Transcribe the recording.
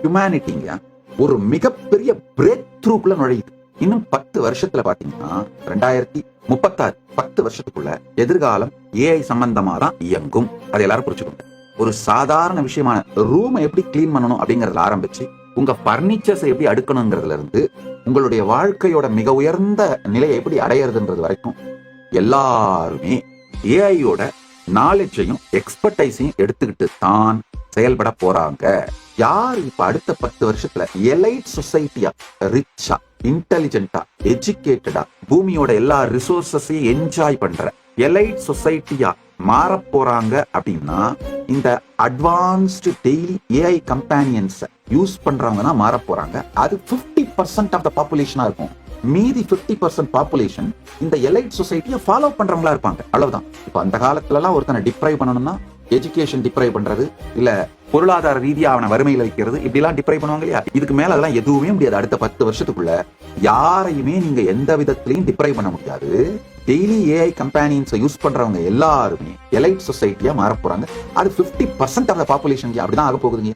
ஹியூமனிட்டிங்க ஒரு மிகப்பெரிய பிரேக் த்ரூக்குள்ள நுழையுது. இன்னும் 10 வருஷத்துல பாத்தீங்கன்னா 2036 10 வருஷத்துக்குள்ள எதிர்காலம் ஏஐ சம்பந்தமா தான் இயங்கும். அதை எல்லாரும் புரிச்சுக்கோங்க. ஒரு சாதாரண விஷயமான ரூமை எப்படி கிளீன் பண்ணணும் அப்படிங்கறதுல ஆரம்பிச்சு உங்க பர்னிச்சர்ஸ் எப்படி அடுக்கணுங்கிறதுல இருந்து உங்களுடைய வாழ்க்கையோட மிக உயர்ந்த நிலையை எப்படி அடையிறதுன்றது வரைக்கும் எல்லாருமே ஏஐயோட நாலேஜையும் எக்ஸ்பர்டைஸையும் எடுத்துக்கிட்டு தான் செயல்பட போறாங்க. யார் இப்ப அடுத்த 10 வருஷத்துல எலைட் சொசைட்டியா, ரிச்சா, இன்டெலிஜென்டா, எஜுகேட்டடா, பூமியோட எல்லா ரிசோர்சஸையும் என்ஜாய் பண்ற எலைட் சொசைட்டியா மாற போறாங்க அப்படின்னா இந்த advanced daily AI companions use பண்றவங்க தான் மாற போறாங்க. அது 50% ஆஃப் த பாப்புலேஷனா இருக்கும். மீதி 50% பாப்புலேஷன் இந்த எலைட் சொசைட்டியை ஃபாலோ பண்றவங்களா இருப்பாங்க. அவ்வளவுதான். இப்ப அந்த காலத்துல எல்லாம் ஒருத்தனை டிப்ரைவ் பண்ணணும்னா எஜுகேஷன் டிப்ரைவ் பண்றது, இல்ல பொருளாதார ரீதியா அவனை வறுமையில வைக்கிறது, இப்படி எல்லாம் டிப்ரைவ் பண்ணுவாங்க இல்லையா? இதுக்கு மேல அதெல்லாம் எதுவுமே முடியாது. அடுத்த 10 வருஷத்துக்குள்ள யாரையுமே நீங்க எந்த விதத்திலையும் டிப்ரைவ் பண்ண முடியாது. டெய்லி ஏஐ கம்பேனியன்ஸை யூஸ் பண்றவங்க எல்லாருமே எலைட் சொசைட்டியா மாற போறாங்க. அது 50% ஆஃப் த பாப்புலேஷன் அப்படிதான் ஆக போகுதுங்க.